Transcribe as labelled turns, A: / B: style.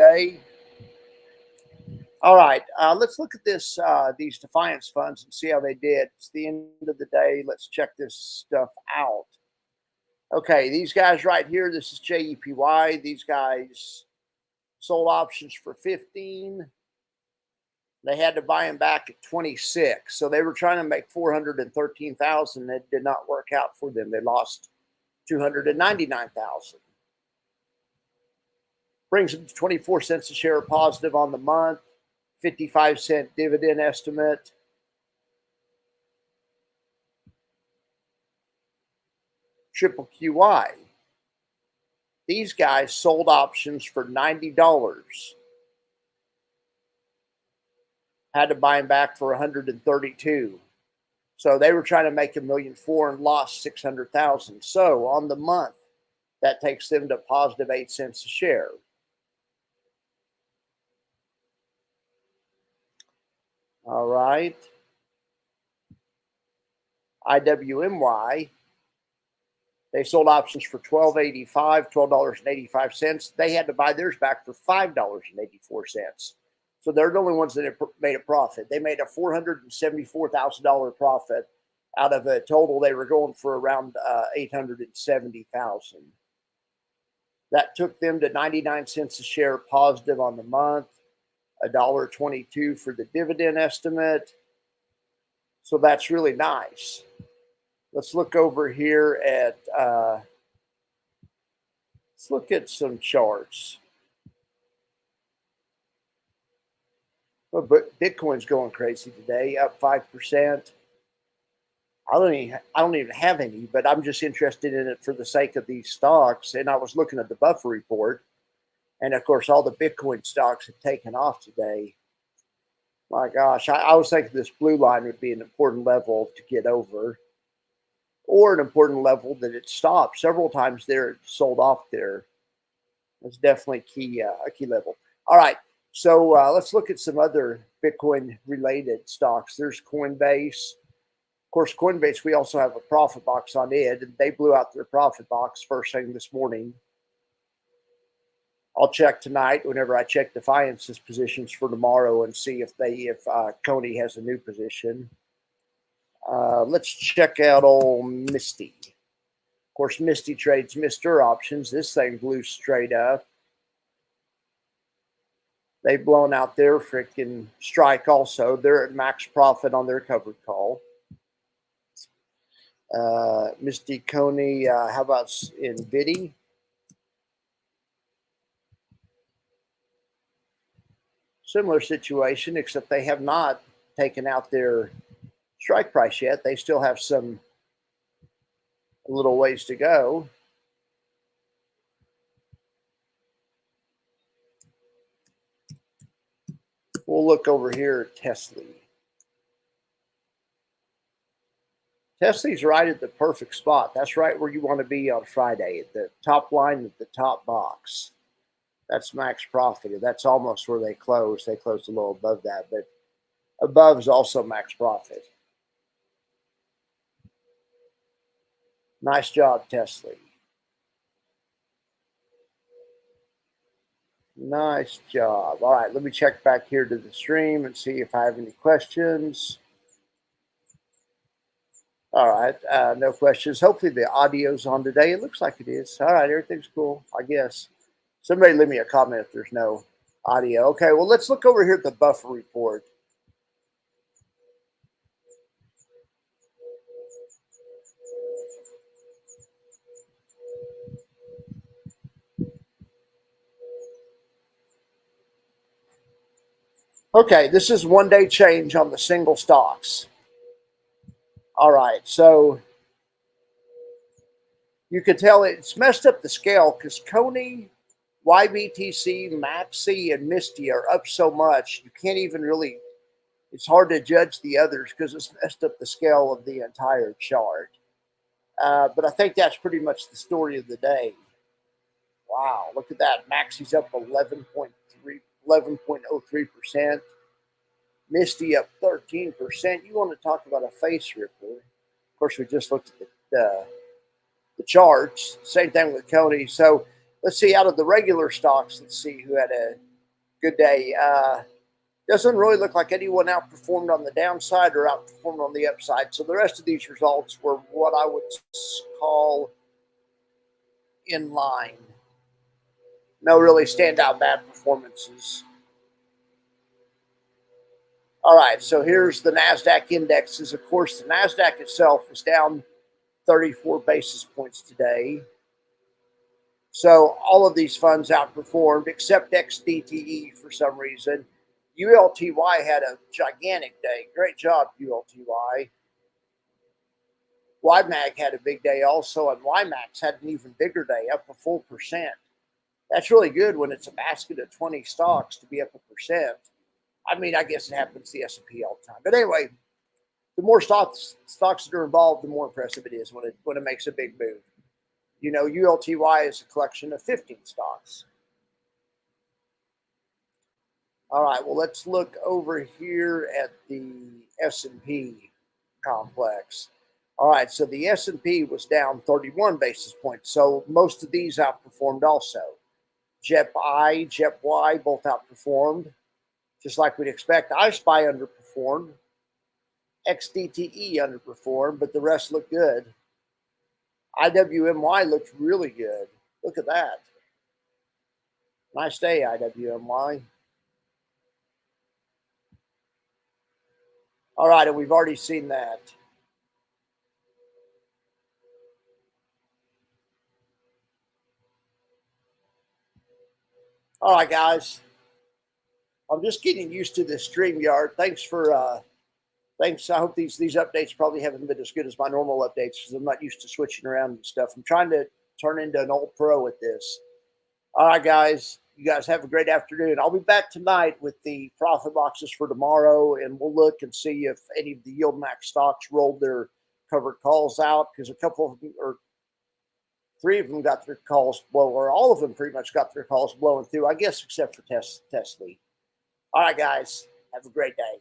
A: day. All right, let's look at these Defiance funds and see how they did. It's the end of the day. Let's check this stuff out. Okay, these guys right here, this is JEPY. These guys sold options for 15. They had to buy them back at 26. So they were trying to make 413,000. It did not work out for them. They lost 299,000. Brings them to 24 cents a share positive on the month. 55-cent dividend estimate. Triple QY. These guys sold options for $90. Had to buy them back for 132. So they were trying to make $1.4 million and lost 600,000. So on the month, that takes them to positive 8 cents a share. All right. IWMY. They sold options for $12.85. They had to buy theirs back for $5.84. So they're the only ones that made a profit. They made a $474,000 profit out of a total. They were going for around $870,000. That took them to 99 cents a share positive on the month. $1.22 for the dividend estimate. So that's really nice. Let's look over here at, let's look at some charts. Well, but Bitcoin's going crazy today, up 5%. I don't even have any, but I'm just interested in it for the sake of these stocks. And I was looking at the buffer report. And of course, all the Bitcoin stocks have taken off today. My gosh, I was thinking this blue line would be an important level to get over, or an important level that it stopped several times there. It sold off there. That's definitely a key level. All right, so let's look at some other Bitcoin-related stocks. There's Coinbase. Of course, Coinbase, we also have a profit box on it, and they blew out their profit box first thing this morning. I'll check tonight whenever I check Defiance's positions for tomorrow and see if Coney has a new position. Let's check out old Misty. Of course, Misty trades Mr. options. This thing blew straight up. They've blown out their freaking strike also. They're at max profit on their covered call. Misty Coney, how about NVIDIA? Similar situation, except they have not taken out their strike price yet. They still have a little ways to go. We'll look over here at Tesla. Tesla's right at the perfect spot. That's right where you want to be on Friday, at the top line, at the top box. That's max profit. That's almost where they closed. They closed a little above that, but above is also max profit. Nice job, Tesla. Nice job. All right, let me check back here to the stream and see if I have any questions. All right, no questions. Hopefully the audio's on today. It looks like it is. All right, everything's cool, I guess. Somebody leave me a comment if there's no audio. Okay, well, let's look over here at the buffer report. Okay, this is one-day change on the single stocks. All right, so you can tell it's messed up the scale because Coney, YBTC, Maxi, and Misty are up so much, you can't even really, it's hard to judge the others because it's messed up the scale of the entire chart. But I think that's pretty much the story of the day. Wow, look at that. Maxi's up 11.03%. Misty up 13%. You want to talk about a face ripper. Of course, we just looked at the charts. Same thing with Coney. So let's see, out of the regular stocks, let's see who had a Good day. Doesn't really look like anyone outperformed on the downside or outperformed on the upside. So the rest of these results were what I would call in line. No really standout bad performances. All right, so here's the NASDAQ indexes. Of course, the NASDAQ itself was down 34 basis points today. So all of these funds outperformed except XDTE for some reason. ULTY had a gigantic day. Great job, ULTY. YMAG had a big day also, and YMAX had an even bigger day, up a full percent. That's really good when it's a basket of 20 stocks to be up a percent. I mean, I guess it happens to the S&P all the time. But anyway, the more stocks that are involved, the more impressive it is when it makes a big move. You know, ULTY is a collection of 15 stocks. All right, well, let's look over here at the S&P complex. All right, so the S&P was down 31 basis points. So most of these outperformed also. JEPI, JEPY both outperformed, just like we'd expect. iSpy underperformed. XDTE underperformed, but the rest looked good. IWMY looked really good. Look at that. Nice day, IWMY. All right, and we've already seen that. All right, guys. I'm just getting used to this StreamYard. Thanks. I hope these updates probably haven't been as good as my normal updates because I'm not used to switching around and stuff. I'm trying to turn into an old pro at this. All right, guys. You guys have a great afternoon. I'll be back tonight with the profit boxes for tomorrow, and we'll look and see if any of the yield max stocks rolled their covered calls out because a couple of them, or three of them, got their calls blow, or all of them pretty much got their calls blowing through. I guess except for Tesla. All right, guys. Have a great day.